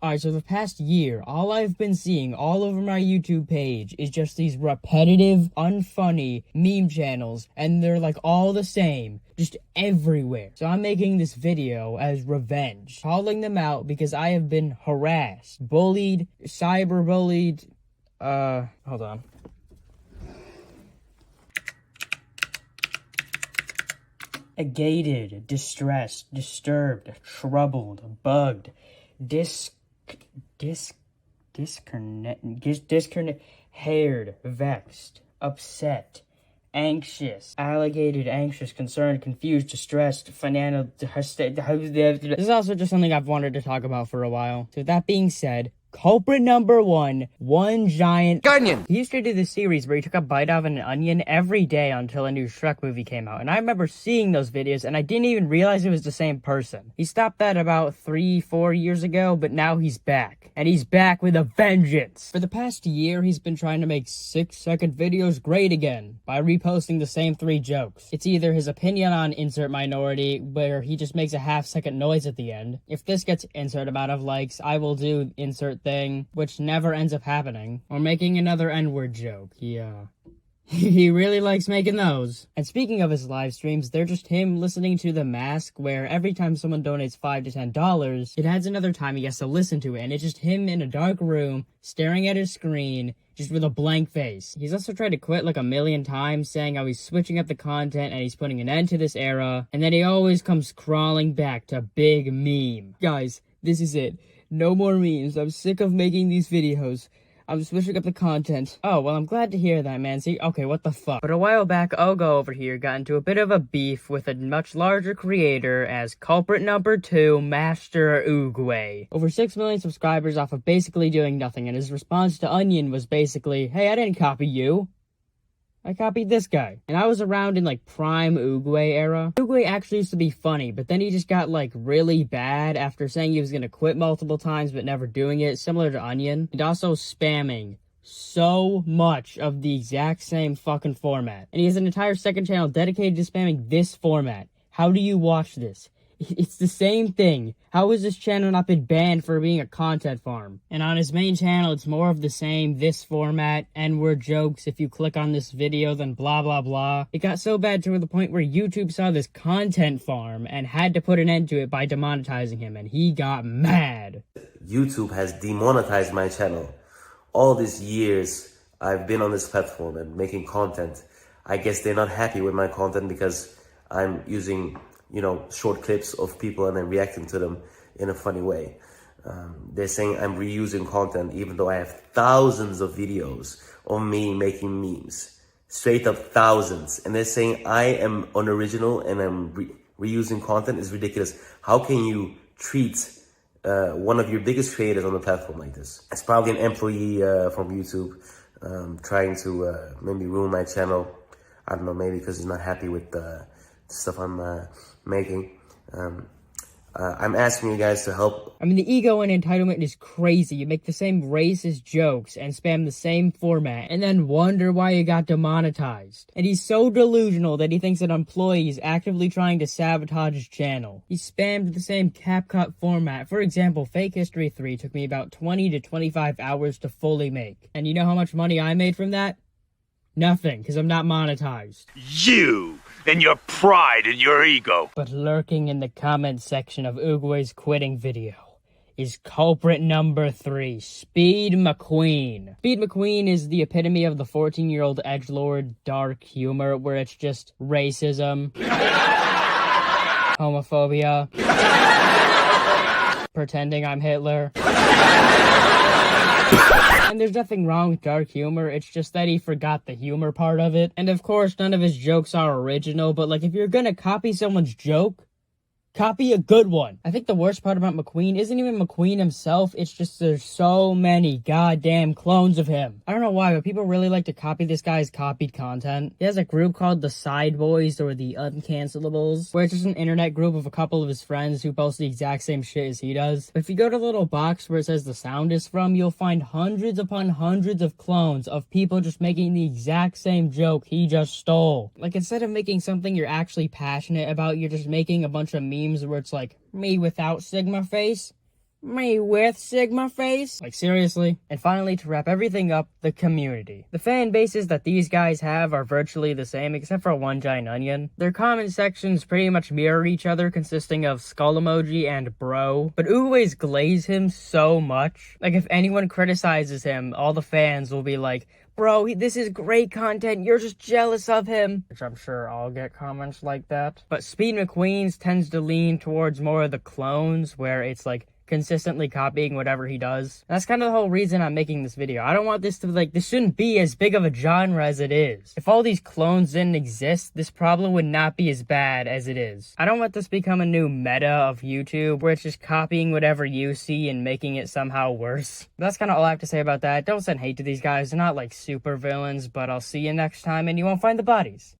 Alright, so the past year, all I've been seeing all over my YouTube page is just these repetitive, unfunny meme channels, and they're like all the same, just everywhere. So I'm making this video as revenge, calling them out because I have been harassed, bullied, cyberbullied, hold on. Gated, distressed, disturbed, troubled, bugged, haired, vexed, upset, anxious, alligated, anxious, concerned, confused, distressed, financial. This is also just something I've wanted to talk about for a while. So with that being said, culprit number one giant onion. He used to do this series where he took a bite out of an onion every day until a new Shrek movie came out. And I remember seeing those videos and I didn't even realize it was the same person. He stopped that about 3-4 years ago, but now he's back. And he's back with a vengeance. For the past year, he's been trying to make 6-second videos great again by reposting the same 3 jokes. It's either his opinion on insert minority, where he just makes a half-second noise at the end. If this gets insert amount of likes, I will do insert thing, which never ends up happening, or making another N-word joke. He really likes making those. And speaking of his live streams, they're just him listening to The Mask, where every time someone donates $5 to $10, it adds another time he has to listen to it, and it's just him in a dark room, staring at his screen, just with a blank face. He's also tried to quit like 1,000,000 times, saying how he's switching up the content and he's putting an end to this era, and then he always comes crawling back to big meme. Guys, this is it. No more memes. I'm sick of making these videos. I'm switching up the content. Oh, well, I'm glad to hear that, man. See, okay, what the fuck? But a while back, Ogo over here got into a bit of a beef with a much larger creator as culprit number 2, Master Oogway. Over 6 million subscribers off of basically doing nothing, and his response to Onion was basically, hey, I didn't copy you. I copied this guy. And I was around in, like, prime Oogway era. Oogway actually used to be funny, but then he just got, like, really bad after saying he was gonna quit multiple times but never doing it, similar to Onion. And also spamming so much of the exact same fucking format. And he has an entire second channel dedicated to spamming this format. How do you watch this? It's the same thing. How has this channel not been banned for being a content farm? And on his main channel, it's more of the same, this format, N-word jokes, if you click on this video, then blah blah blah. It got so bad to the point where YouTube saw this content farm and had to put an end to it by demonetizing him, and he got mad. YouTube has demonetized my channel. All these years, I've been on this platform and making content. I guess they're not happy with my content because I'm using, you know, short clips of people and then reacting to them in a funny way. They're saying I'm reusing content even though I have thousands of videos of me making memes. Straight up thousands. And they're saying I am unoriginal and I'm reusing content. Is ridiculous. How can you treat one of your biggest creators on the platform like this? It's probably an employee from YouTube trying to maybe ruin my channel. I don't know, maybe because he's not happy with the stuff I'm making. I'm asking you guys to help. I mean, the ego and entitlement is crazy. You make the same racist jokes and spam the same format and then wonder why you got demonetized. And he's so delusional that he thinks an employee is actively trying to sabotage his channel. He spammed the same CapCut format. For example, Fake History 3 took me about 20 to 25 hours to fully make. And you know how much money I made from that? Nothing, because I'm not monetized. You and your pride and your ego. But lurking in the comment section of Oogway's quitting video is culprit number 3, Speed McQueen. Speed McQueen is the epitome of the 14-year-old edgelord dark humor where it's just racism, homophobia, pretending I'm Hitler. And there's nothing wrong with dark humor, it's just that he forgot the humor part of it. And of course, none of his jokes are original, but like, if you're gonna copy someone's joke, copy a good one. I think the worst part about McQueen isn't even McQueen himself, it's just there's so many goddamn clones of him. I don't know why, but people really like to copy this guy's copied content. He has a group called the Side Boys, or the Uncancellables, where it's just an internet group of a couple of his friends who post the exact same shit as he does. But if you go to the little box where it says the sound is from, you'll find hundreds upon hundreds of clones of people just making the exact same joke he just stole. Like, instead of making something you're actually passionate about, you're just making a bunch of memes where it's like, me without Sigma face? Me with Sigma face? Like, seriously? And finally, to wrap everything up, the community. The fan bases that these guys have are virtually the same, except for one giant onion. Their comment sections pretty much mirror each other, consisting of skull emoji and bro. But always glaze him so much. Like, if anyone criticizes him, all the fans will be like, bro, this is great content, you're just jealous of him. Which I'm sure I'll get comments like that. But Speed McQueen's tends to lean towards more of the clones, where it's like, consistently copying whatever he does. That's kind of the whole reason I'm making this video. I don't want this to, like, this shouldn't be as big of a genre as it is. If all these clones didn't exist, this problem would not be as bad as it is. I don't want this to become a new meta of YouTube, where it's just copying whatever you see and making it somehow worse. That's kind of all I have to say about that. Don't send hate to these guys. They're not, like, super villains, but I'll see you next time and you won't find the bodies.